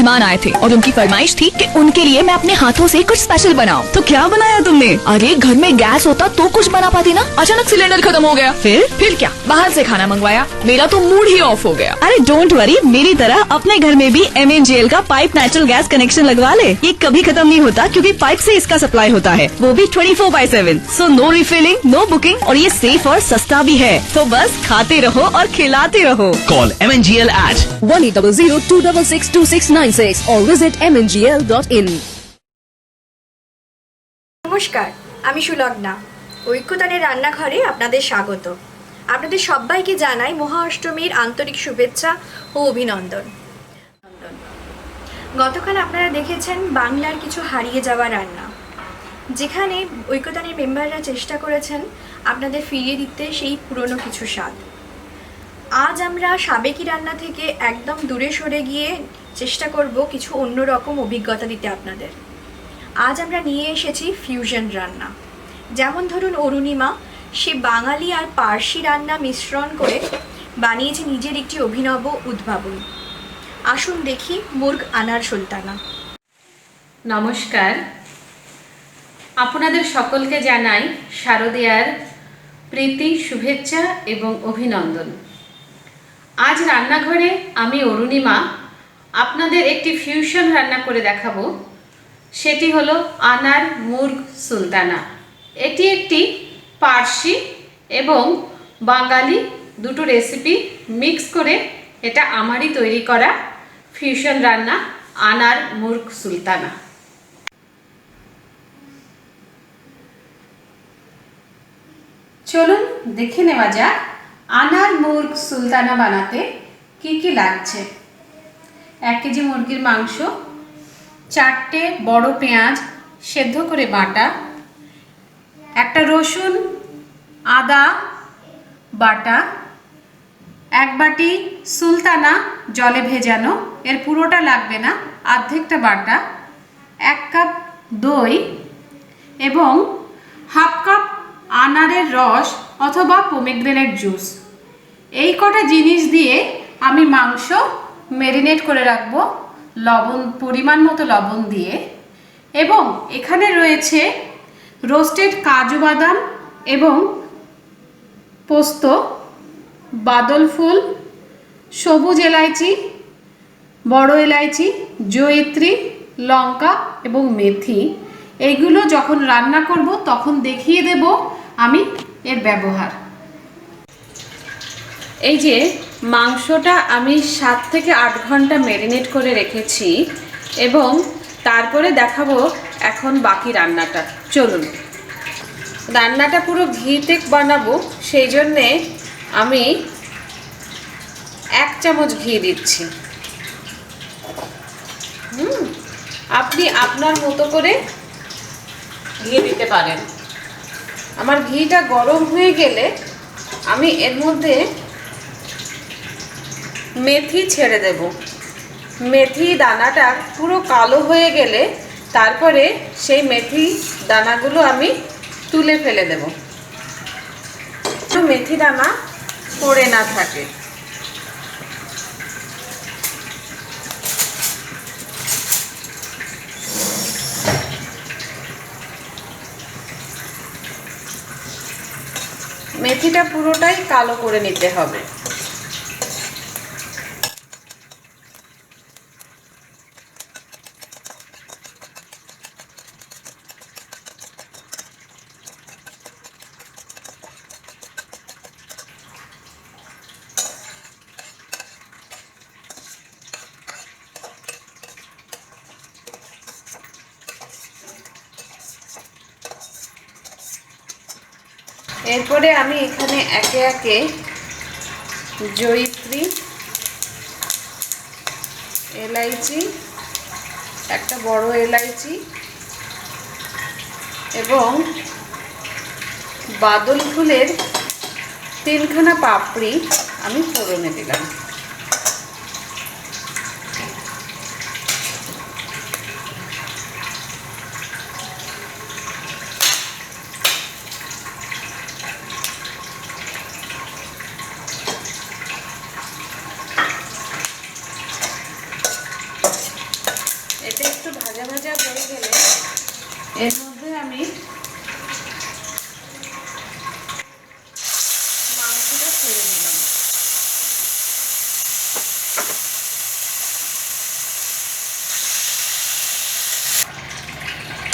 मेहमान आए थे और उनकी फरमाइश थी कि उनके लिए मैं अपने हाथों से कुछ स्पेशल बनाऊं। तो क्या बनाया तुमने? अरे घर में गैस होता तो कुछ बना पाती ना। अचानक सिलेंडर खत्म हो गया। फिर क्या, बाहर से खाना मंगवाया। मेरा तो मूड ही ऑफ हो गया। अरे डोंट वरी, मेरी तरह अपने घर में भी MNGL का पाइप नेचुरल गैस कनेक्शन लगवा ले। ये कभी खत्म नहीं होता क्योंकि पाइप से इसका सप्लाई होता है, वो भी 24/7। So no refilling, no booking, और ये सेफ और सस्ता भी है। तो बस खाते रहो और खिलाते रहो। Call MNGL at 1800-266-2696 or visit mngl.in. নমস্কার, আমি সুলগ্না। ঐক্যতানের রান্নাঘরে আপনাদের স্বাগত। আপনাদের সবাইকে জানাই মহা অষ্টমীর আন্তরিক শুভেচ্ছা ও অভিনন্দন। গতকাল আপনারা দেখেছেন বাংলার কিছু হারিয়ে যাওয়া রান্না, যেখানে ঐক্যতানের মেম্বাররা চেষ্টা করেছেন আপনাদের ফিরিয়ে দিতে সেই পুরনো কিছু স্বাদ। আজ আমরা সাবেকি রান্না থেকে একদম দূরে সরে গিয়ে চেষ্টা করব কিছু অন্যরকম অভিজ্ঞতা দিতে আপনাদের। আজ আমরা নিয়ে এসেছি ফিউশন রান্না। যেমন ধরুন অরুণিমা, সে বাঙালি আর পার্সি রান্না মিশ্রণ করে বানিয়েছে নিজের একটি অভিনব উদ্ভাবন। আসুন দেখি মুর্গ আনার সুলতানা। নমস্কার, আপনাদের সকলকে জানাই শারদীয়ার প্রীতি, শুভেচ্ছা এবং অভিনন্দন। আজ রান্নাঘরে আমি অরুণিমা আপনাদের একটি ফিউশন রান্না করে দেখাবো। সেটি হলো আনার মুর্গ সুলতানা। এটি একটি পার্সি এবং বাঙালি দুটো রেসিপি মিক্স করে এটা আমারই তৈরি করা ফিউশন রান্না আনার মুর্গ সুলতানা। চলুন দেখে নেওয়া যাক আনার মুর্গ সুলতানা বানাতে কি কি লাগছে। 1 কেজি মুরগির মাংস, 4টে বড় পেঁয়াজ সেদ্ধ করে বাটা, একটা রসুন আদা বাটা, 1 বাটি সুলতানা জলে ভেজানো, এর পুরোটা লাগবে না, অর্ধেকটা বাটা, 1 কাপ দই এবং 1/2 কাপ আনারের রস অথবা পমিগ্রেনেট জুস। এই কটা জিনিস দিয়ে আমি মাংস ম্যারিনেট করে রাখবো লবণ, পরিমাণ মতো লবণ দিয়ে। এবং এখানে রয়েছে রোস্টেড কাজু বাদাম এবং পোস্ত, বাদল ফুল, সবুজ এলাইচি, বড় এলাইচি, জয়িত্রী, লঙ্কা এবং মেথি। এইগুলো যখন রান্না করব তখন দেখিয়ে দেব আমি এর ব্যবহার। এই যে মাংসটা আমি 7 থেকে 8 ঘন্টা ম্যারিনেট করে রেখেছি এবং তারপরে দেখাবো এখন বাকি রান্নাটা। চলুন, রান্নাটা পুরো ঘিতে বানাবো, সেই জন্যে আমি 1 চামচ ঘি দিচ্ছি। আপনি আপনার মতো করে ঘি দিতে পারেন। আমার ঘিটা গরম হয়ে গেলে আমি এর মধ্যে মেথি ছেড়ে দেব। মেথি দানাটা পুরো কালো হয়ে গেলে তারপরে সেই মেথি দানাগুলো আমি তুলে ফেলে দেব, মেথি দানা পড়ে না থাকে। মেথিটা পুরোটাই কালো করে নিতে হবে। এরপরে আমি এখানে একে একে জয়িত্রী, এলাইচি, একটা বড় এলাইচি এবং বাদল ফুলের 3খানা পাপড়ি আমি ফোড়নে দিলাম। আমি মাংসটা ছেড়ে দিলাম।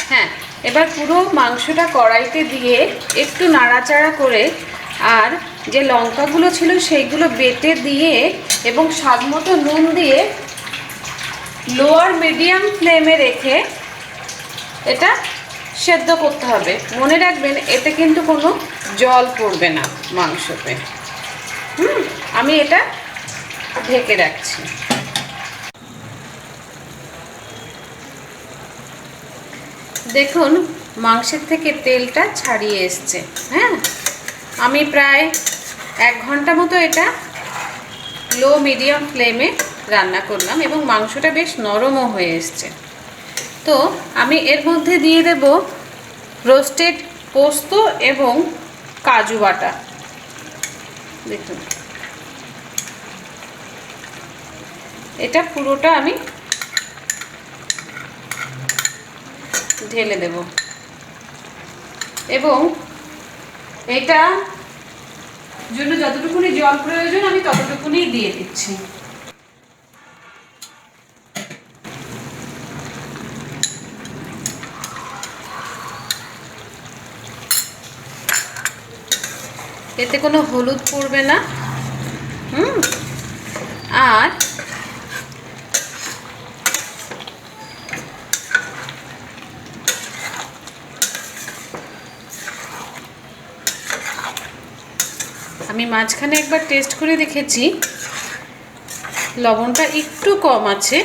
হ্যাঁ, এবার পুরো মাংসটা কড়াইতে দিয়ে একটু নাড়াচাড়া করে আর যে লঙ্কাগুলো ছিল সেইগুলো বেটে দিয়ে এবং স্বাদমতো নুন দিয়ে লোয়ার মিডিয়াম ফ্লেমে রেখে এটা সেদ্ধ করতে হবে। মনে রাখবেন এতে কিন্তু কোনো জল পড়বে না মাংসতে। আমি এটা ঢেকে রাখছি। দেখুন মাংসের থেকে তেলটা ছাড়িয়ে এসছে। হ্যাঁ, আমি প্রায় 1 ঘন্টা মতো এটা লো মিডিয়াম ফ্লেমে রান্না করলাম এবং মাংসটা বেশ নরমও হয়ে এসছে। তো আমি এর মধ্যে দিয়ে দেব রোস্টেড পোস্ত এবং কাজু বাটা। দেখুন এটা পুরোটা আমি ঢেলে দেব এবং এটা জন্য যতটুকুনি জল প্রয়োজন আমি ততটুকুনি দিয়ে দিচ্ছি। এতে কোনো হলুদ পড়বে না। আর আমি মাঝখানে একবার টেস্ট করে দেখেছি, লবণটা একটু কম আছে,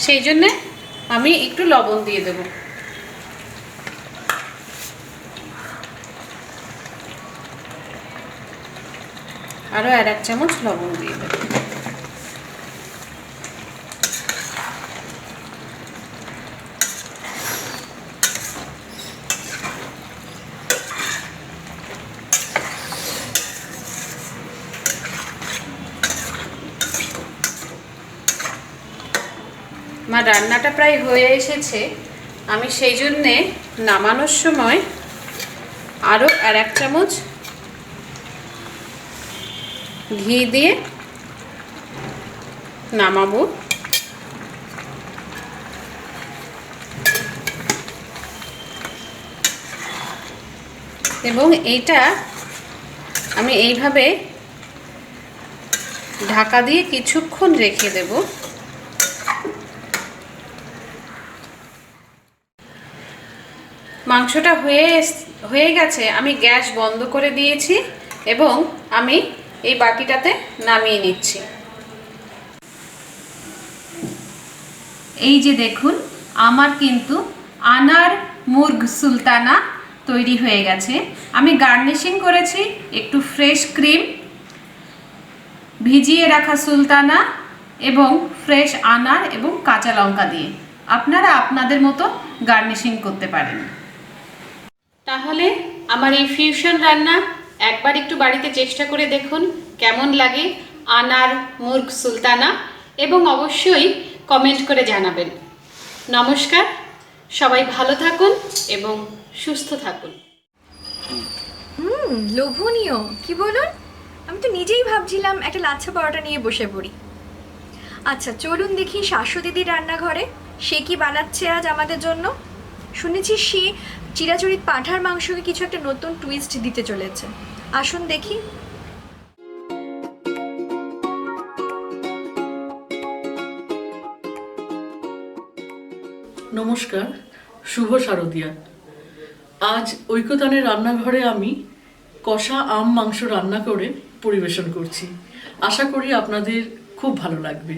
সেই জন্যে আমি একটু লবণ দিয়ে দেব। আরও 1 চামচ লবণ দিয়ে দেব। আমার রান্নাটা প্রায় হয়ে এসেছে। আমি সেই জন্যে নামানোর সময় আরও 1 চামচ ঘি দিয়ে নামাবো। এবং এইটা আমি এইভাবে ঢাকা দিয়ে কিছুক্ষণ রেখে দেব। মাংসটা হয়ে গেছে। আমি গ্যাস বন্ধ করে দিয়েছি এবং আমি এই বাটিটাতে নামিয়ে নিচ্ছি। এই যে দেখুন আমার কিন্তু আনার মুর্গ সুলতানা তৈরি হয়ে গেছে। আমি গার্নিশিং করেছি একটু ফ্রেশ ক্রিম, ভিজিয়ে রাখা সুলতানা এবং ফ্রেশ আনার এবং কাঁচা লঙ্কা দিয়ে। আপনারা আপনাদের মতো গার্নিশিং করতে পারেন। তাহলে আমার এই ফিউশন রান্না একবার একটু বাড়িতে চেষ্টা করে দেখুন কেমন লাগে আনার মুর্গ সুলতানা, এবং অবশ্যই কমেন্ট করে জানাবেন। নমস্কার, সবাই ভালো থাকুন এবং সুস্থ থাকুন। লোভনীয় কি বলুন, আমি তো নিজেই ভাবছিলাম একটা লাচ্ছা পরোটা নিয়ে বসে পড়ি। আচ্ছা চলুন দেখি শাশু দিদির রান্নাঘরে সে কি বানাচ্ছে আজ আমাদের জন্য। শুনেছি সে চিরাচরিত পাঁঠার মাংসকে কিছু একটা নতুন টুইস্ট দিতে চলেছে। আসুন দেখি। নমস্কার, শুভ শারদিয়া। আজ ঐকতানের রান্নাঘরে আমি কষা আম মাংস রান্না করে পরিবেশন করছি। আশা করি আপনাদের খুব ভালো লাগবে।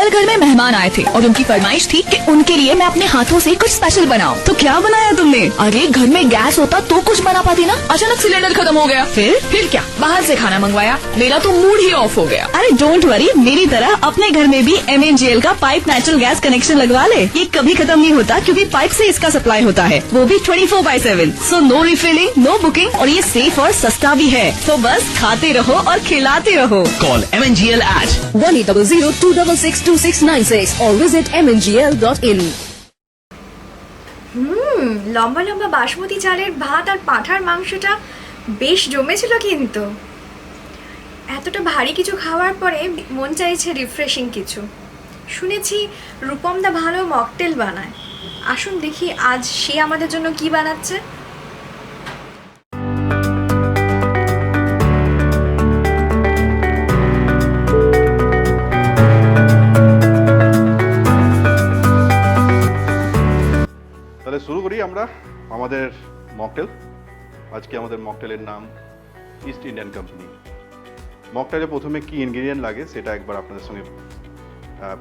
कल घर में मेहमान आए थे और उनकी फरमाइश थी कि उनके लिए मैं अपने हाथों से कुछ स्पेशल बनाऊं। तो क्या बनाया तुमने? अरे घर में गैस होता तो कुछ बना पाती ना, अचानक सिलेंडर खत्म हो गया। फिर क्या, बाहर से खाना मंगवाया, मेरा तो मूड ही ऑफ हो गया। अरे डोंट वरी, मेरी तरह अपने घर में भी MNGL का पाइप नेचुरल गैस कनेक्शन लगवा ले। ये कभी खत्म नहीं होता क्योंकि पाइप से इसका सप्लाई होता है, वो भी 24/7। So no refilling, no booking और ये सेफ और सस्ता भी है। तो बस खाते रहो और खिलाते रहो। Call MNGL at 1800-266-2696 or visit mngl.in. লম্বা লম্বা বাসমতি চালের ভাত আর পাঁঠার মাংসটা বেশ জমেছিল, কিন্তু এতটা ভারী কিছু খাওয়ার পরে মন চাইছে রিফ্রেশিং কিছু। শুনেছি রূপমদা ভালো মকটেল বানায়, আসুন দেখি আজ সে আমাদের জন্য কি বানাচ্ছে। তাহলে শুরু করি আমরা আমাদের মকটেল। আজকে আমাদের মকটেলের নাম ইস্ট ইন্ডিয়ান কোম্পানি। মকটেলে প্রথমে কি ইনগ্রিডিয়েন্ট লাগে সেটা একবার আপনাদের সঙ্গে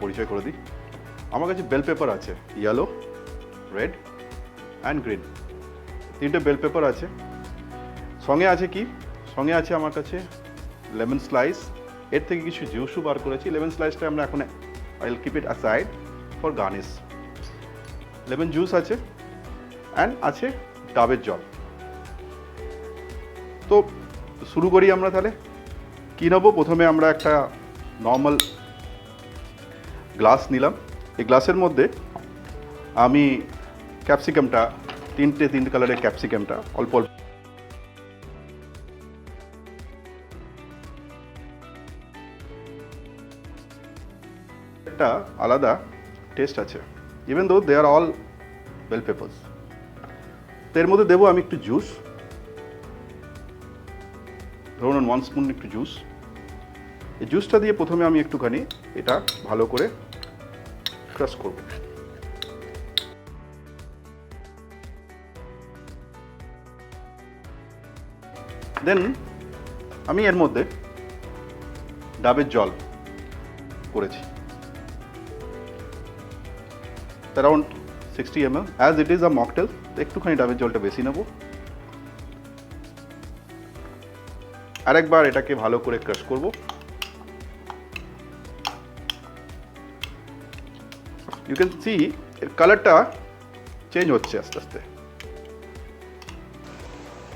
পরিচয় করে দিই। আমার কাছে বেল পেপার আছে, ইয়েলো, রেড অ্যান্ড গ্রিন, তিনটে বেল পেপার আছে। সঙ্গে আছে কি, সঙ্গে আছে আমার কাছে লেমন স্লাইস। এর থেকে কিছু জুসও বার করেছি। লেমন স্লাইসটা আমরা এখন I will keep it aside for garnish. Lemon juice আছে অ্যান্ড আছে ডাবের জল। তো শুরু করি আমরা। তাহলে কী নেবো, প্রথমে আমরা একটা নর্মাল গ্লাস নিলাম। এই গ্লাসের মধ্যে আমি ক্যাপসিকামটা, তিনটে কালারের ক্যাপসিকামটা অল্প অল্প একটা আলাদা টেস্ট আছে, ইভেন দো দে আর অল বেল পেপার্স। তো এর মধ্যে দেবো আমি একটু জুস, ধরুন 1 স্পুন একটু জুস। এই জুসটা দিয়ে প্রথমে আমি একটুখানি এটা ভালো করে ক্রাশ করব। দেন আমি এর মধ্যে ডাবের জল করেছি around 60 ml। As it is a mocktail, একটুখানি ডাবের জলটা বেশি নেব। আরেকবার এটাকে ভালো করে ক্রাশ করব। ইউ ক্যান সি এর কালারটা চেঞ্জ হচ্ছে আস্তে আস্তে।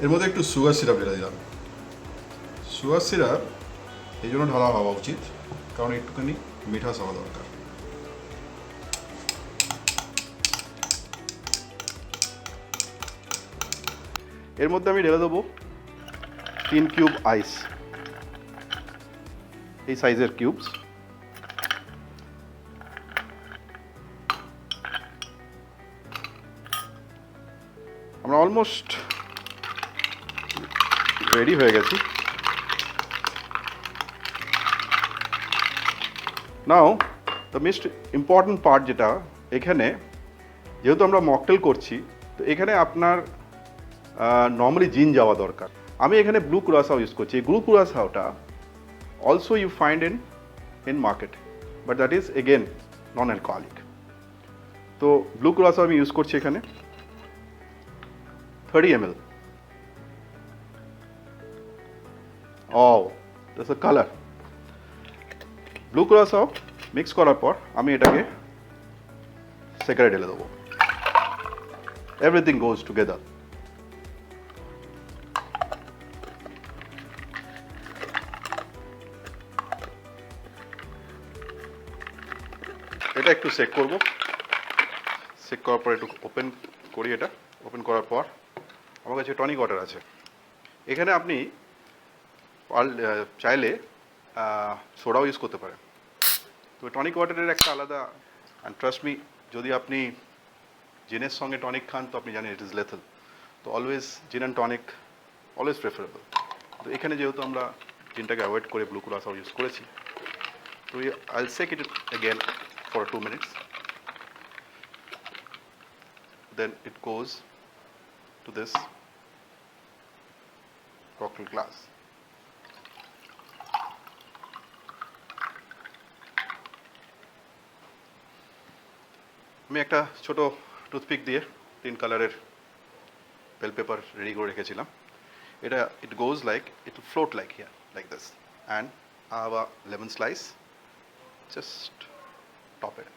এর মধ্যে একটু সুগার সিরাপ ঢেলে দিলাম। সুগার সিরাপ এই জন্য ঢালা হওয়া উচিত কারণ একটুখানি মিঠাস হওয়া দরকার। এর মধ্যে আমি ঢেলে দেবো 3 কিউব আইস, এই সাইজের কিউবস। আমরা অলমোস্ট রেডি হয়ে গেছি। নাও দ্য মোস্ট ইম্পর্টেন্ট পার্ট, যেটা এখানে যেহেতু আমরা মকটেল করছি, তো এখানে আপনার নর্মালি জিন যাওয়া দরকার। আমি এখানে ব্লু কুরাসাও ইউজ করছি। এই ব্লু কুরাসাওটা also you find in market, but that is again non alcoholic. তো ব্লু কুরাসাও আমি ইউজ করছি এখানে 30 ml। Oh, that's a color. Blue কুরাসাও mix করার পর আমি এটাকে সেকারে ঢেলে দেবো। এভরিথিং গোজ টুগেদার। এটা একটু চেক করব। চেক করার পর একটু ওপেন করি। এটা ওপেন করার পর আমার কাছে টনিক ওয়াটার আছে। এখানে আপনি চাইলে সোডাও ইউজ করতে পারেন। তো টনিক ওয়াটারের একটা আলাদা, অ্যান্ড ট্রাস্ট মি, যদি আপনি জিনের সঙ্গে টনিক খান তো আপনি জানেন ইট ইজ লেথেল। তো অলওয়েজ জিন অ্যান্ড টনিক অলওয়েজ প্রেফারেবল। তো এখানে যেহেতু আমরা জিনটাকে অ্যাভয়েড করে ব্লু কুরাসাও ইউজ করেছি, তো I will check it again for 2 minutes. Then it goes to this cocktail glass. আমি একটা ছোট টুথপিক দিয়ে 3 কালারের বেল পেপার রেডি করে রেখেছিলাম। এটা it goes like it will float like here like this and I have a lemon slice. Just top it.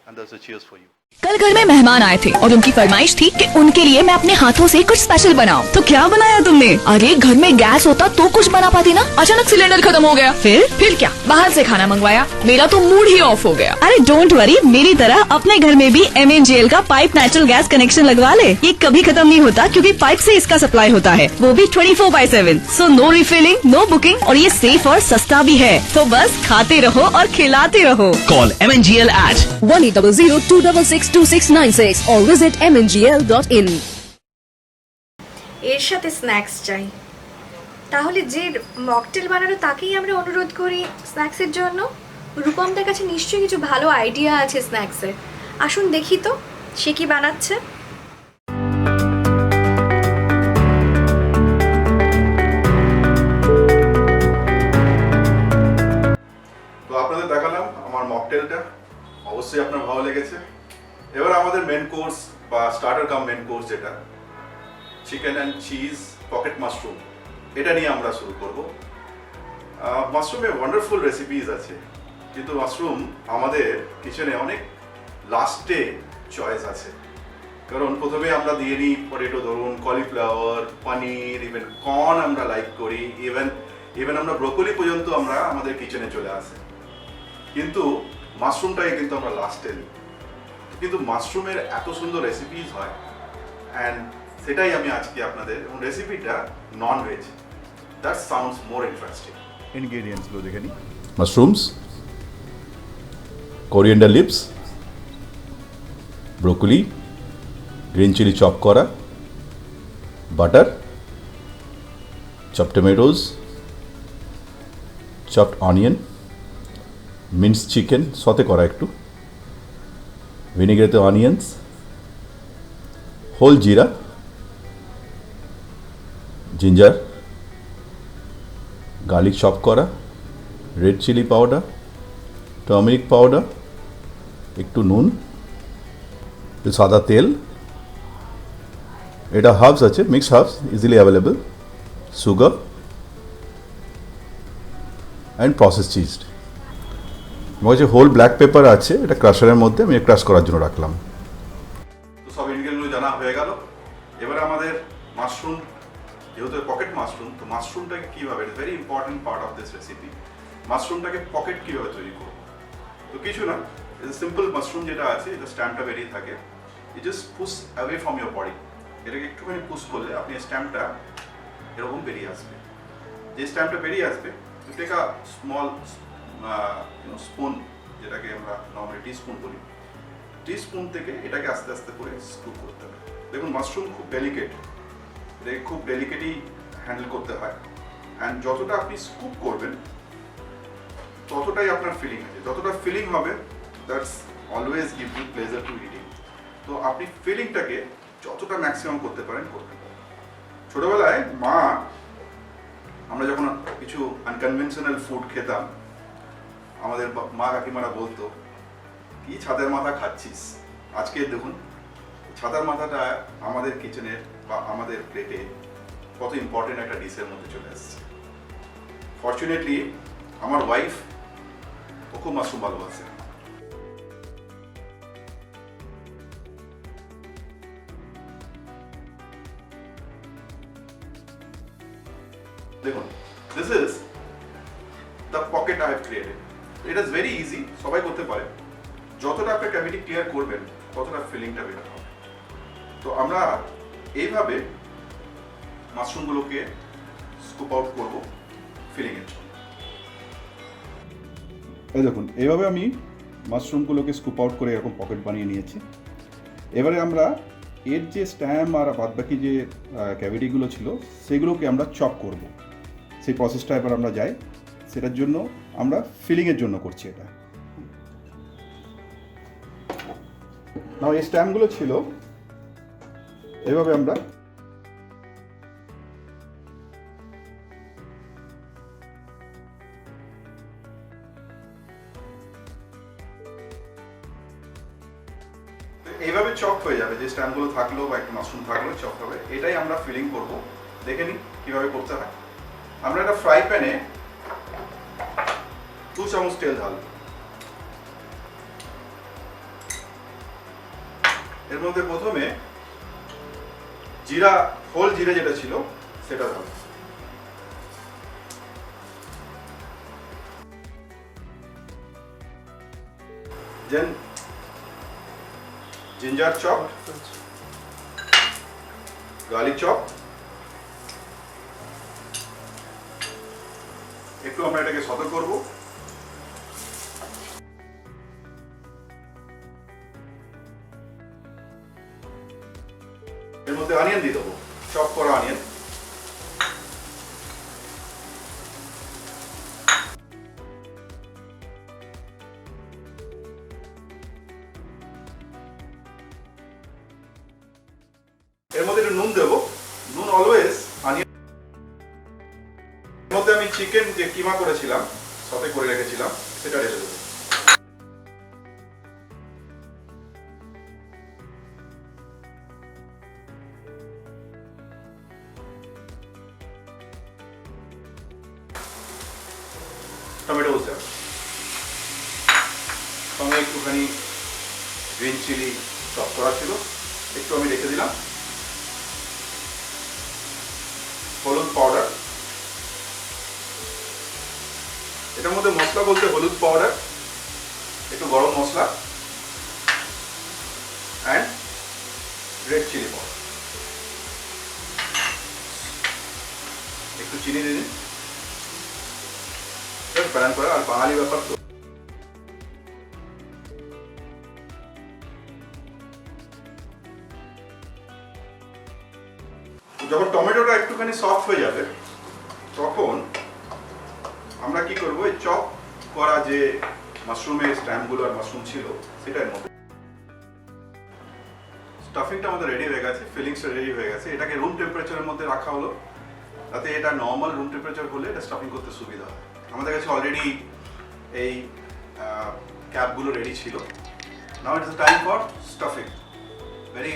And there's a cheers for you. कल घर में मेहमान आए थे और उनकी फरमाइश थी कि उनके लिए मैं अपने हाथों से कुछ स्पेशल बनाऊं। तो क्या बनाया तुमने? अरे घर में गैस होता तो कुछ बना पाती ना, अचानक सिलेंडर खत्म हो गया। फिर क्या, बाहर से खाना मंगवाया। मेरा तो मूड ही ऑफ हो गया। अरे डोंट वरी, मेरी तरह अपने घर में भी MNGL का पाइप नेचुरल गैस कनेक्शन लगवा ले। ये कभी खत्म नहीं होता क्योंकि पाइप से इसका सप्लाई होता है, वो भी 24/7। So no refilling, no booking और ये सेफ और सस्ता भी है। तो बस खाते रहो और खिलाते रहो। Call MNGL at 1800-266-2696 or visit mngl.in. এর সাথে স্ন্যাক্স চাই। তাহলে যে মকটেল বানালো তাকেই আমরা অনুরোধ করি স্ন্যাক্সের জন্য। রূপমদের কাছে নিশ্চয়ই কিছু ভালো আইডিয়া আছে স্ন্যাক্সের। আসুন দেখি তো সে কি বানাচ্ছে। তো আপনাদের দেখালাম আমার মকটেলটা, অবশ্যই আপনার ভালো লেগেছে। এবার আমাদের মেন কোর্স বা স্টার্টার কাম মেন কোর্স যেটা chicken and cheese pocket mushroom, এটা নিয়ে আমরা শুরু করব। মাশরুমে ওয়ান্ডারফুল রেসিপিস আছে, কিন্তু মাশরুম আমাদের কিচেনে অনেক লাস্টে চয়েস আছে। কারণ প্রথমে আমরা দিয়ে নিই পটেটো, ধরুন কলিফ্লাওয়ার, পনির, ইভেন কর্ন আমরা লাইক করি, ইভেন আমরা ব্রোকলি পর্যন্ত আমরা আমাদের কিচেনে চলে আসে। কিন্তু মাশরুমটাকে কিন্তু আমরা লাস্টে নিই। কিন্তু মাশরুমের এত সুন্দর রেসিপিস হয়, অ্যান্ড সেটাই আমি আজকে আপনাদের, এবং রেসিপিটা non veg, that sounds more interesting. ইনগ্রেডিয়েন্টসগুলো দেখে নিই। Mushrooms, coriander leaves, broccoli, green chilli chop করা, butter, chopped tomatoes, chopped onion, mince chicken saute করা একটু, ভিনেগারেতে অনিয়ন্স, হোল জিরা, জিঞ্জার, গার্লিক চপ করা, red chilli powder, turmeric powder, একটু নুন, সাদা তেল, এটা হার্বস আছে, mix herbs easily available, sugar and process cheese. আমার কাছে হোল ব্ল্যাক পেপার আছে, এটা ক্রাশারের মধ্যে আমি ক্রাশ করার জন্য রাখলাম। তো সব ইনগ্রেডিয়েন্টগুলো জানা হয়ে গেল। এবারে আমাদের মাশরুম, যেহেতু পকেট মাশরুম, তো মাশরুমটাকে কীভাবে, it is very important part of this recipe, মাশরুমটাকে পকেট কীভাবে তৈরি করব। তো কিছু না, সিম্পল মাশরুম যেটা আছে, এটা স্ট্যাম্পটা বেরিয়ে থাকে, it just push away from your body. এটাকে একটুখানি পুশ করলে আপনি স্ট্যাম্পটা এরকম বেরিয়ে আসবে। যে স্ট্যাম্পটা বেরিয়ে আসবে, you take a small spoon, যেটাকে আমরা নর্মালি টি স্পুন বলি, টি স্পুন থেকে এটাকে আস্তে আস্তে করে স্কুপ করতে হবে। দেখুন মাশরুম খুব ডেলিকেট, এটাকে খুব ডেলিকেটই হ্যান্ডেল করতে হয়, অ্যান্ড যতটা আপনি স্কুপ করবেন ততটাই আপনার ফিলিং আছে, যতটা ফিলিং হবে that's always give you pleasure to eating. তো আপনি ফিলিংটাকে যতটা ম্যাক্সিমাম করতে পারেন করতে পারেন। ছোটোবেলায় আমরা যখন কিছু আনকনভেনশনাল ফুড খেতাম, আমাদের মা কাকিমারা বলতো কি ছাদের মাথা খাচ্ছিস। আজকে দেখুন ছাতার মাথাটা আমাদের কিচেনের বা আমাদের প্লেটে কত ইম্পর্টেন্ট একটা ডিশের মধ্যে চলে আসছে। ফর্চুনেটলি আমার ওয়াইফ ও খুব মাশরুম ভালোবাসে। দেখুন, this is the pocket I have created. It is very easy, সবাই করতে পারে। যতটা আপনি ক্যাভিটি ক্লিয়ার করবেন ততটা ফিলিংটা বেটার হবে। তো আমরা এইভাবে মাশরুমগুলোকে স্কুপ আউট করবো ফিলিংয়ের জন্য। এই দেখুন, এইভাবে আমি মাশরুমগুলোকে স্কুপ আউট করে এরকম পকেট বানিয়ে নিয়েছি। এবারে আমরা এর যে স্ট্যাম্প আর বাদবাকি যে ক্যাভিটিগুলো ছিল সেগুলোকে আমরা চপ করব। সেই প্রসেসটা এবার আমরা যাই, সেটার জন্য আমরা ফিলিংয়ের জন্য করছি এটা। না, এই স্ট্যাম্পগুলো ছিল এভাবে আমরা স্ট্যাম্পগুলো থাকলো বা একটু মাশরুম থাকলো চপ হবে, এটাই আমরা ফিলিং করব। দেখে নিই কীভাবে করতে হয়। আমরা একটা ফ্রাই প্যানে 2 চামচ তেল ঢালব। এর মধ্যে প্রথমে জিরা, হোল জিরে যেটা ছিল সেটা ঢালব। দেন জিঞ্জার চপ, গার্লিক চপ, একটু আমরা এটাকে সতর্ক করব। এর মধ্যে অনিয়ন দিয়ে দেবো, চপ করা অনিয়ন। এর মধ্যে একটু নুন দেবো, নুন অলওয়েজ অনিয়ন। এর মধ্যে আমি চিকেন যে কিমা করেছিলাম, সতে করে রেখেছিলাম, সেটা ঢেলে দেবো। টমেটো দেব, সঙ্গে একটুখানি গ্রিন চিলি চপ করা ছিল, একটু আমি রেখে দিলাম। হলুদ পাউডার, এটার মধ্যে মশলা বলতে হলুদ পাউডার, একটু গরম মশলা অ্যান্ড রেড চিলি পাউডার, একটু চিনি দিয়ে দিন। প্যান করে, আর বাঙালি ব্যাপার তো যখন টমেটোটা একটুখানি সফট হয়ে যাবে তখন আমরা কি করবো, এই চপ করা যে মাশরুমের স্ট্যাম্পগুলো আর মাশরুম ছিল সেটার মধ্যে। স্টাফিংটা আমাদের রেডি হয়ে গেছে, ফিলিংসটা রেডি হয়ে গেছে। এটাকে রুম টেম্পারেচারের মধ্যে রাখা হলো, যাতে এটা নর্মাল রুম টেম্পারেচার হলে এটা স্টাফিং করতে সুবিধা হয়। আমাদের কাছে অলরেডি এই ক্যাপগুলো রেডি ছিল। Now it's time for stuffing. Very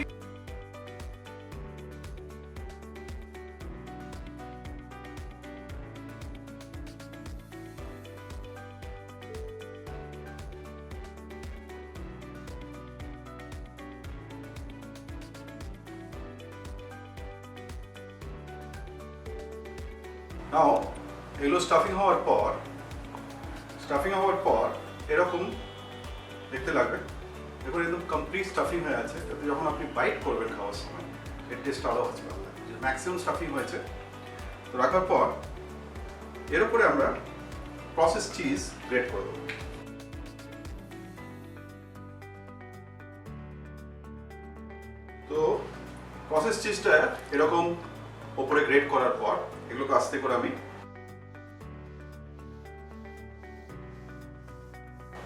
now এগুলো স্টাফিং হওয়ার পর এরকম দেখতে লাগবে। দেখুন একদম কমপ্লিট স্টাফিং হয়ে আছে। যখন আপনি বাইট করবেন খাওয়ার সময় এর টেস্ট আরও হচ্ছে ভালো লাগে। ম্যাক্সিমাম স্টাফিং হয়েছে। তো রাখার পর এর উপরে আমরা প্রসেস চিজ গ্রেট করে দেবো। তো প্রসেস চিজটা এরকম ওপরে গ্রেট করার পর এগুলোকে আস্তে করে আমি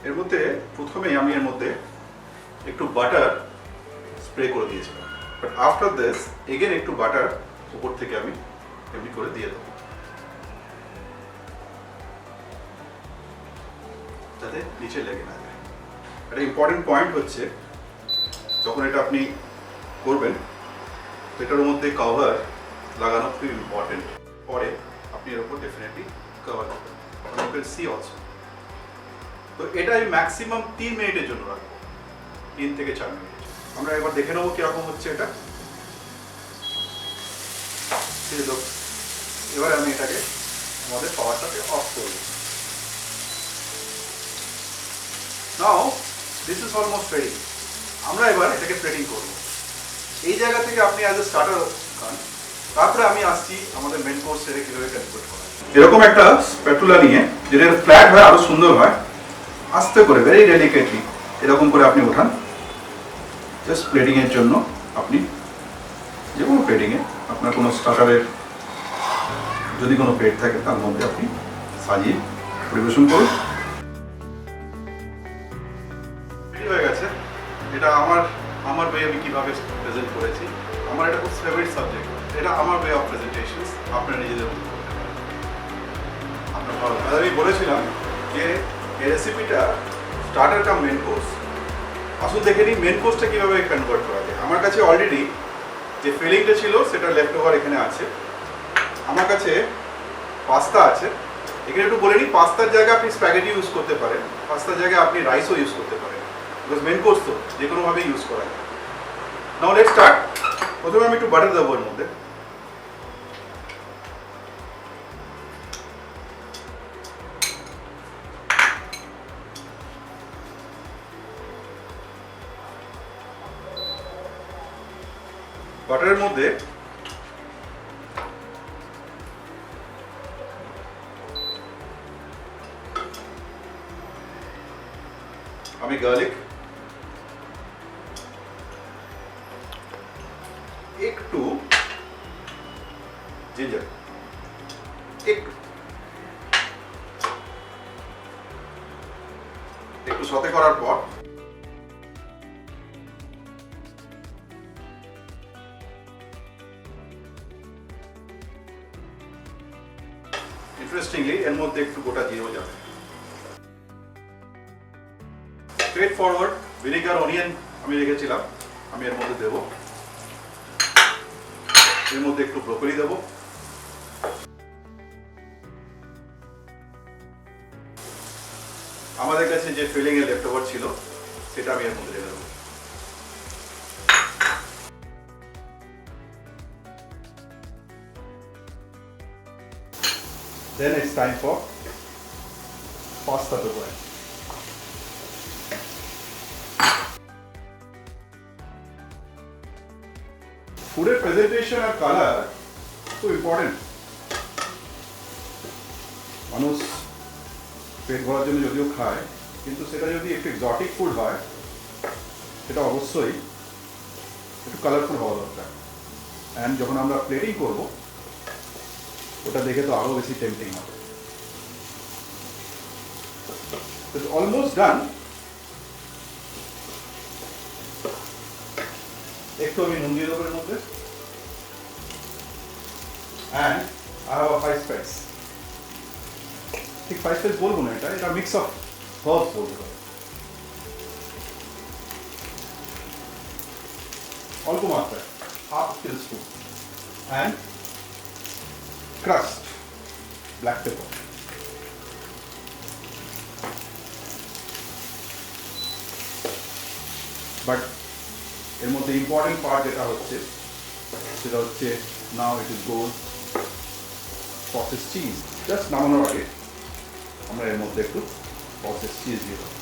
এর মধ্যে প্রথমেই আমি এর মধ্যে একটু বাটার স্প্রে করে দিয়েছিলাম, বাট আফটার দিস এগেন একটু বাটার উপর থেকে আমি এমনি করে দিয়ে দেবো, যাতে নিচে লেগে না যায়। একটা ইম্পর্টেন্ট পয়েন্ট হচ্ছে, যখন এটা আপনি করবেন এটার মধ্যে কভার লাগানো খুব ইম্পর্টেন্ট। পরে আপনি এর উপর ডেফিনেটলি কভার করবেন, ইউ ক্যান সি অলসো। তো এটা আমি ম্যাক্সিমাম 3 মিনিটের জন্য রাখবো, 3 থেকে 4 মিনিট। আমরা এবার দেখে নেবো কিরকম হচ্ছে এটা। এবার আমি এটাকে আমাদের পাওয়ারটাকে অফ করব। নাও দিস ইজ অলমোস্ট রেডি। আমরা এবার এটাকে প্লেটিং করব। এই জায়গা থেকে আপনি অ্যাজ এ স্টার্টার খান, তারপরে আমি আসছি আমাদের মেন কোর্স এর কিভাবে ক্যালকুলেট করা। এরকম একটা স্প্যাটুলা নিয়ে, যেটা ফ্ল্যাট হয় আরো সুন্দর হয়, আস্তে করে ভেরি ডেলিকেটলি এরকম করে আপনি ওঠান। জাস্ট প্লেটিং এর জন্য আপনি যে কোনো প্লেটিংয়ে আপনার কোনো স্টার্টারের যদি কোনো প্লেট থাকে তার মধ্যে আপনি সাজিয়ে পরিবেশন করুন। হয়ে গেছে। এটা আমার ওয়ে আমি কিভাবে প্রেজেন্ট করেছি, আমার এটা খুব ফেভারিট সাবজেক্ট। এটা আমার ওয়ে অফ প্রেজেন্টেশন, আপনারা নিজেদের মতো করতে পারেন। আপনার ভালো। আমি বলেছিলাম যে এই রেসিপিটা স্টার্টার কাম মেন কোর্স। আসুন দেখে নিই মেন কোর্সটা কিভাবে কনভার্ট করা যায়। আমার কাছে অলরেডি যে ফিলিংটা ছিল সেটা লেফট ওভার এখানে আছে। আমার কাছে পাস্তা আছে। এখানে একটু বলে নিই, পাস্তার জায়গায় আপনি স্প্যাগেটি ইউজ করতে পারেন, পাস্তার জায়গায় আপনি রাইসও ইউজ করতে পারেন, বিকজ মেন কোর্স তো যে কোনোভাবেই ইউজ করা যায়। Now let's start. প্রথমে আমি একটু বাটার দেবো এর মধ্যে। বাটারের মধ্যে আমি গার্লিক, একটু জিঞ্জার, একটু সতে করার পর ইন্টারেস্টিংলি এর মধ্যে একটু গোটা জিরেও যাবে। স্ট্রেট ফরওয়ার্ড ভিনেগার অনিয়ন আমি রেখেছিলাম, আমি এর মধ্যে দেব। এর মধ্যে একটু ব্রোকলি দেব, আমাদের কাছে যে ফিলিং এর লেফট ওভার ছিল সেটা আমি এর মধ্যে রেখে দেবো। Then it's time for pasta to go in. ফুডের প্রেজেন্টেশন আর কালার খুব ইম্পর্টেন্ট। মানুষ পেট ভরার জন্য যদিও খায়, কিন্তু সেটা যদি একটু এক্সোটিক ফুড হয় সেটা অবশ্যই একটু কালারফুল হওয়া দরকার। অ্যান্ড যখন আমরা প্লেটিং করবো ওটা দেখে তো আরো বেশি টেম্পটিং হবে। Almost done. একটু আমি নুন দিয়ে দেবো এর মধ্যে, and I have a 5 spice. ঠিক 5 স্পাইস বলবো না, এটা মিক্স অফ হার্বস বলতে হবে। অল্প মাত্রায় half teaspoon, and crushed black pepper. But এর মধ্যে ইম্পর্টেন্ট পার্ট যেটা হচ্ছে সেটা হচ্ছে নাও ইট ইজ গোল প্রসেস চিজ। জাস্ট নামানোর আগে আমরা এর মধ্যে একটু প্রসেস চিজ দিয়ে দেবো।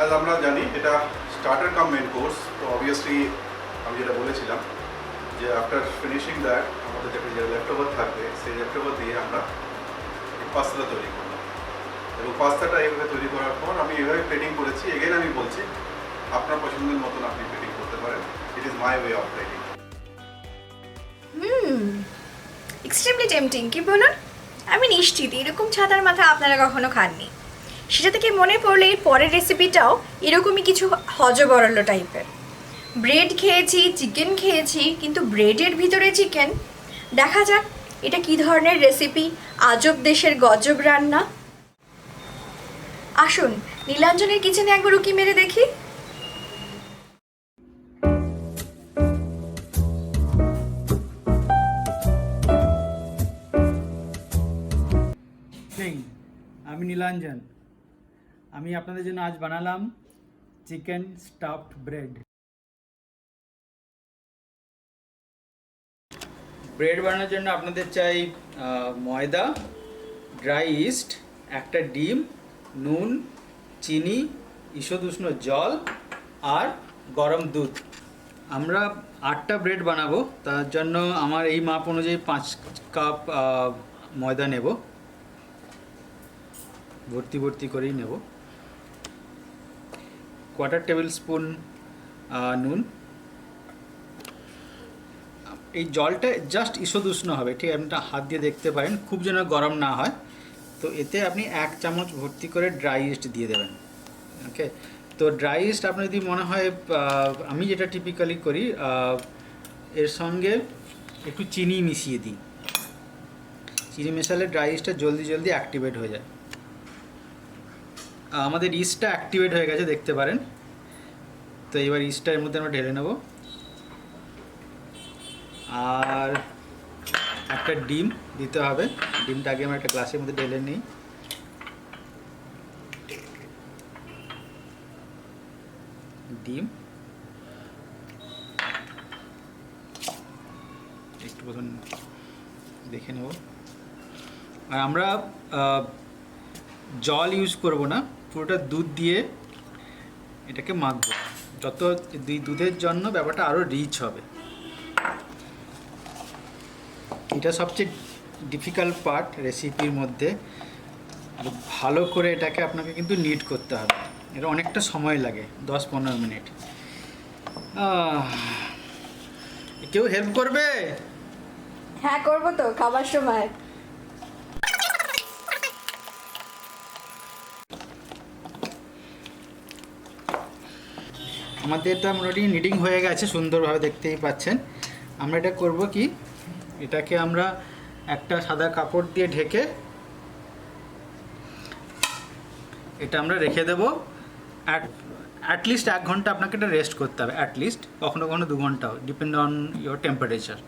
আজ আমরা জানি এটা স্টার্টার কাম মেন কোর্স, তো অবভিয়াসলি আমি যেটা বলেছিলাম যে আফটার ফিনিশিং দ্যাট আমাদের যে লেফট ওভার থাকবে সেই লেফট ওভার দিয়ে আমরা পাস্তাটা তৈরি করব। এবং পাস্তাটা এইভাবে তৈরি করার পর আমি এইভাবে প্লেটিং করেছি। এগেন আমি বলছি আপনার পছন্দের মতন আপনি প্লেটিং করতে পারেন। It is my way of plating. Extremely tempting, কি বলুন? আমি নিশ্চিত এরকম ছাতার মাথা আপনারা কখনো খাননি। সেটা থেকে মনে পড়লে এর পরের রেসিপিটাও এরকমই কিছু হজবরল টাইপের। ব্রেড খেয়েছি, চিকেন খেয়েছি, কিন্তু ব্রেডের ভিতরে চিকেন। দেখা যাক এটা কি ধরনের রেসিপি, আজব দেশের গজব রান্না। আসুন নীলাঞ্জনের কিচেনে একবার উকি মেরে দেখি। আমি নীলাঞ্জন। আমি আপনাদের জন্য আজ বানালাম চিকেন স্টাফড ব্রেড। ব্রেড বানানোর জন্য আপনাদের চাই ময়দা, ড্রাই ইস্ট, একটা ডিম, নুন, চিনি, ঈষৎ উষ্ণ জল আর গরম দুধ। আমরা 8টা ব্রেড বানাবো, তার জন্য আমার এই মাপ অনুযায়ী 5 কাপ ময়দা নেব, ভর্তি ভর্তি করেই নেব। 1/4 টেবিল স্পুন নুন। এই জলটা জাস্ট ঈষৎ উষ্ণ হবে, ঠিক আপনি হাত দিয়ে দেখতে পারেন, খুব যেন গরম না হয়। তো এতে আপনি 1 চামচ ভর্তি করে ড্রাই ইস্ট দিয়ে দেবেন। ওকে, তো ড্রাই ইস্ট আপনার যদি মনে হয়, আমি যেটা টিপিক্যালি করি, এর সঙ্গে একটু চিনি মিশিয়ে দিই। চিনি মেশালে ড্রাই ইস্টটা জলদি জলদি অ্যাক্টিভেট হয়ে যায়। আমাদের ইস্টটা অ্যাক্টিভেট হয়ে গেছে দেখতে পারেন। তো এবার ইস্টটা এর মধ্যে আমরা ঢেলে নেব, আর একটা ডিম দিতে হবে। ডিমটা আগে আমরা একটা গ্লাসের মধ্যে ঢেলে নিই। ডিম একটু প্রথম দেখে নেব। আর আমরা জল ইউজ করব না, পুরোটা দুধ দিয়ে এটাকে মাখবো, যত দুধের জন্য ব্যাপারটা আরও রিচ হবে। এটা সবচেয়ে ডিফিকাল্ট পার্ট রেসিপির মধ্যে। ভালো করে এটাকে আপনাকে কিন্তু নিট করতে হবে, এটা অনেকটা সময় লাগে, 10-15 মিনিট। কেউ হেল্প করবে? হ্যাঁ, করবো তো খাবার সময়। আমাদের তো মোটামুটি নিডিং হয়ে গেছে সুন্দরভাবে, দেখতেই পাচ্ছেন। আমরা এটা করব কি, এটাকে আমরা একটা সাদা কাপড় দিয়ে ঢেকে এটা আমরা রেখে দেবো। অ্যাটলিস্ট 1 ঘন্টা আপনাকে এটা রেস্ট করতে হবে, অ্যাটলিস্ট, কখনো কখনো 2 ঘন্টাও, ডিপেন্ড অন ইয়োর টেম্পারেচার।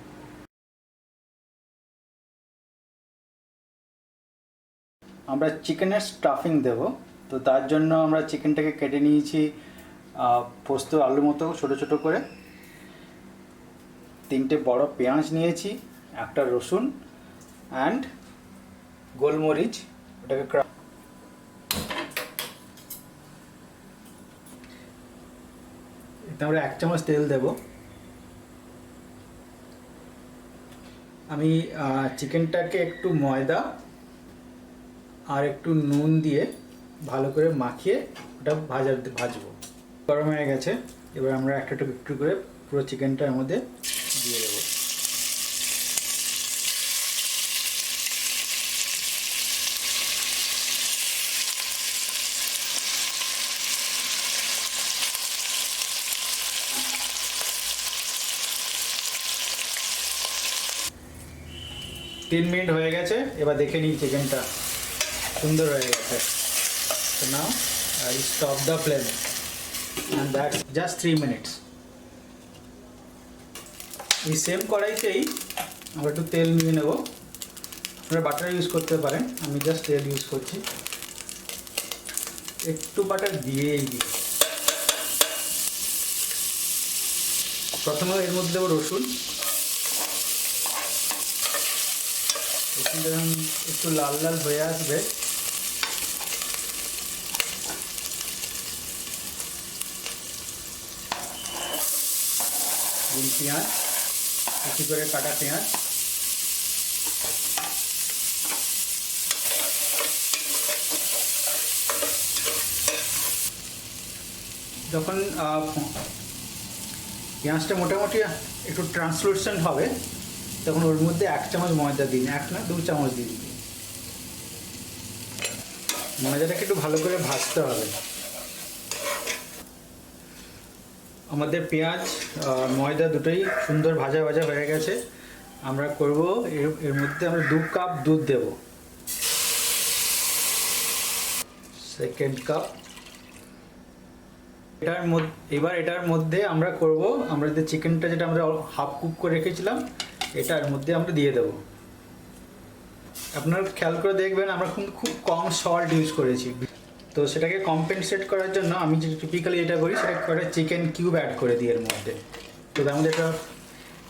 আমরা চিকেনের স্টাফিং দেব, তো তার জন্য আমরা চিকেনটাকে কেটে নিয়েছি পোস্ত আলুর মতো ছোটো ছোটো করে। 3টে বড় পেঁয়াজ নিয়েছি, একটা রসুন অ্যান্ড গোলমরিচ, ওটাকে আমরা 1 চামচ তেল দেব। আমি চিকেনটাকে একটু ময়দা আর একটু নুন দিয়ে ভালো করে মাখিয়ে ওটা ভাজবো। গরম হয়ে গেছে, এবার আমরা একটা একটু করে পুরো চিকেনটা এর মধ্যে দিয়ে দেবো। তিন মিনিট হয়ে গেছে, এবার দেখে নিই চিকেনটা সুন্দর হয়ে গেছে। So now I stop the flame and that's just 3 minutes. এই সেম কড়াইতেই আমরা একটু তেল নিয়ে নেব। আপনারা বাটার ইউজ করতে পারেন, আমি জাস্ট তেল ইউজ করছি। একটু বাটার দিয়েই দিই। প্রথমে এর মধ্যে দেবো রসুন। রসুনটা যখন একটু লাল লাল হয়ে আসবে, পেঁয়াজ, একটু করে কাটা পেঁয়াজ, যখন পেঁয়াজটা মোটামুটি একটু ট্রান্সলুসেন্ট হবে, তখন ওর মধ্যে 1 চামচ ময়দা দিন, 1 না 2 চামচ দিন। ময়দাটাকে একটু ভালো করে ভাজতে হবে। আমাদের পেঁয়াজ ময়দা দুটোই সুন্দর ভাজা ভাজা হয়ে গেছে। আমরা করব এর মধ্যে আমরা 2 কাপ দুধ দেব, 2nd কাপ। এটার মধ্যে আমরা করব, আমরা যে চিকেনটা যেটা আমরা হাফ কুক করে রেখেছিলাম, এটার মধ্যে আমরা দিয়ে দেব। আপনারা খেয়াল করে দেখবেন আমরা খুব কম সল্ট ইউজ করেছি, তো সেটাকে কম্পেনসেট করার জন্য আমি যে টিপিক্যালি এটা করি, সেটা করে চিকেন কিউব অ্যাড করে দিই এর মধ্যে। তো তার মধ্যে একটা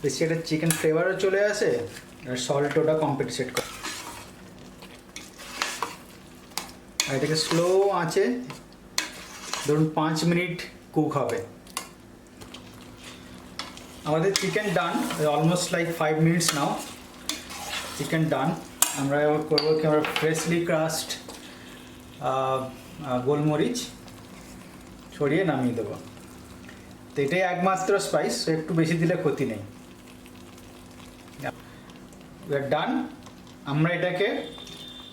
বেশি একটা চিকেন ফ্লেভারও চলে আসে, আর সল্ট ওটা কম্পেনসেট করে। আর এটাকে স্লো আঁচে ধরুন 5 মিনিট কুক হবে। আমাদের চিকেন ডান, অলমোস্ট লাইক 5 মিনিটস নাও চিকেন ডান। আমরা এবার করবো কি, আমরা ফ্রেশলি ক্রাস্ট গোলমরিচ ছড়িয়ে নামিয়ে দেবো। তো এটাই একমাত্র স্পাইস, একটু বেশি দিলে ক্ষতি নেই। ডান। আমরা এটাকে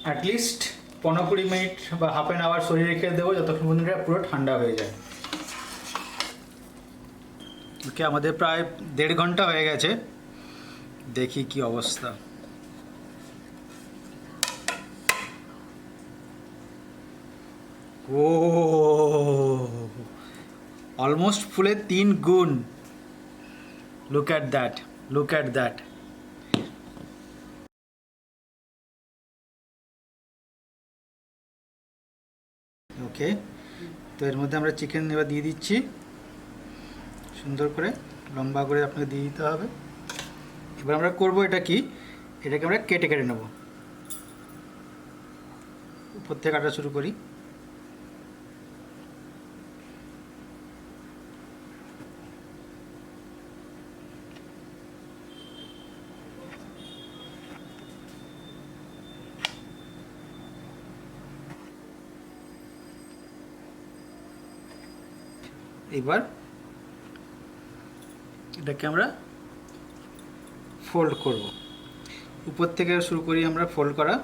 অ্যাটলিস্ট 15-20 মিনিট বা হাফ অ্যান আওয়ার সরিয়ে রেখে দেবো, যতক্ষণ পর্যন্ত এটা পুরো ঠান্ডা হয়ে যায়। ওকে, আমাদের প্রায় 1.5 ঘন্টা হয়ে গেছে, দেখি কি অবস্থা। ও অলমোস্ট ফুলের 3 গুণ। Look at that, look at that. Okay, তো এর মধ্যে আমরা চিকেন এবার দিয়ে দিচ্ছি, সুন্দর করে লম্বা করে আপনাকে দিয়ে দিতে হবে। এবার আমরা করব এটা কি, এটাকে আমরা কেটে কেটে নেব। উপর থেকে কাটা শুরু করি। এবার এটাকে আমরা ফোল্ড করব। উপর থেকে শুরু করি আমরা ফোল্ড করা।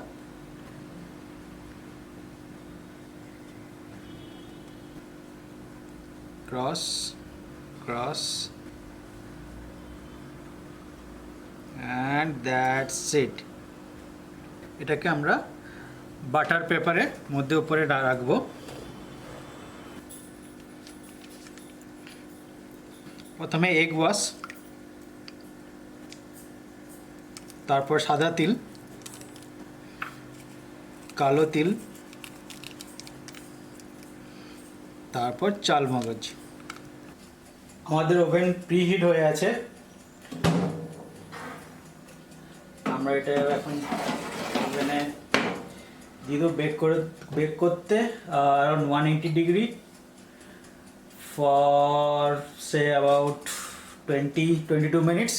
Cross cross and that's it. এটাকে আমরা বাটার পেপারের মধ্যে উপরে রাখবো। প্রথমে এগ ওয়াশ, তারপর সাদা তিল, কালো তিল, তারপর চাল মগজ। আমাদের ওভেন প্রিহিট হয়ে আছে। আমরা এটা এখন ওভেনে দিয়ে দেবো বেক করতে around 180 degree for say about 22 minutes.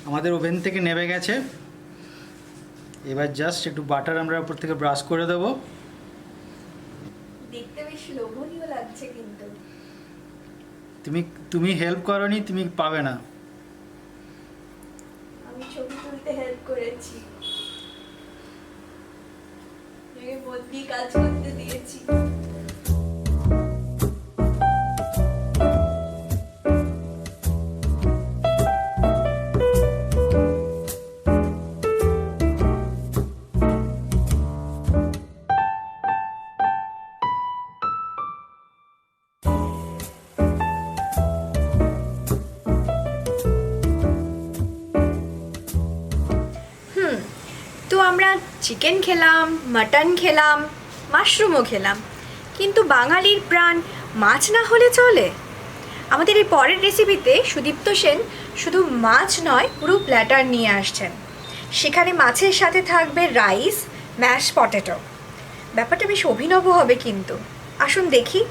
আমাদের ওভেন থেকে নেমে গেছে। এবার জাস্ট একটু বাটার আমরা উপর থেকে ব্রাশ করে দেবো। দেখতে বেশ লোভনীয় লাগছে, কিন্তু তুমি হেল্প করনি, তুমি পাবে না। আমি ছবি তুলতে হেল্প করেছি, মন দিয়ে কাজ করতে দিয়েছি। তো আমরা চিকেন খেলাম, মাটন খেলাম, মাশরুমও খেলাম, কিন্তু বাঙালির প্রাণ মাছ না হলে চলে? আমাদের এই পরের রেসিপিতে সুদীপ্ত সেন শুধু মাছ নয়, পুরো প্ল্যাটার নিয়ে আসছেন। সেখানে মাছের সাথে থাকবে রাইস, ম্যাশ পটেটো। ব্যাপারটা বেশ অভিনব হবে, কিন্তু আসুন দেখি।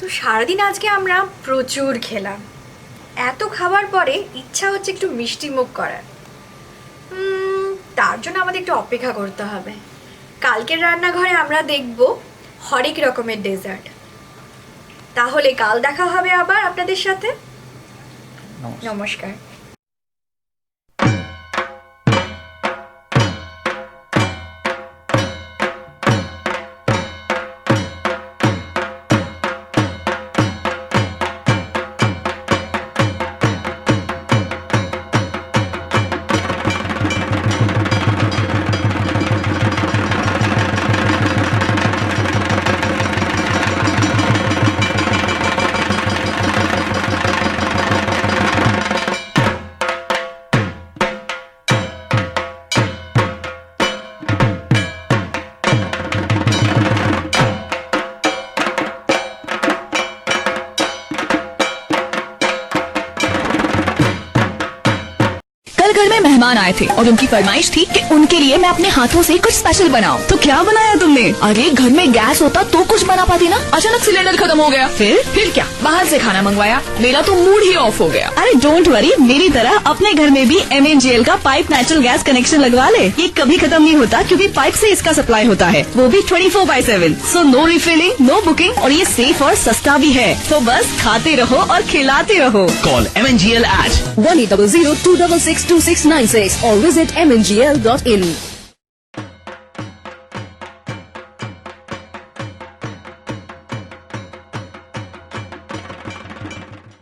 তো সারাদিন আজকে আমরা প্রচুর খেলাম। এত খাবার পরে ইচ্ছা হচ্ছে একটু মিষ্টি মুখ করার। তার জন্য আমাদের একটু অপেক্ষা করতে হবে। কালকের রান্নাঘরে আমরা দেখব হরেক রকমের ডেজার্ট। তাহলে কাল দেখা হবে আবার আপনাদের সাথে। নমস্কার। कल घर में मेहमान आए थे और उनकी फरमाइश थी कि उनके लिए मैं अपने हाथों से कुछ स्पेशल बनाऊं। तो क्या बनाया तुमने? अरे घर में गैस होता तो कुछ बना पाती ना, अचानक सिलेंडर खत्म हो गया। फिर क्या, बाहर से खाना मंगवाया। मेरा तो मूड ही ऑफ हो गया। अरे डोंट वरी, मेरी तरह अपने घर में भी MNGL का पाइप नेचुरल गैस कनेक्शन लगवा ले। ये कभी खत्म नहीं होता क्योंकि पाइप से इसका सप्लाई होता है, वो भी 24/7। So no refilling, no booking और ये सेफ और सस्ता भी है। तो बस खाते रहो और खिलाते रहो। Call MNGL at 1800 266 2696 or visit mngl.in.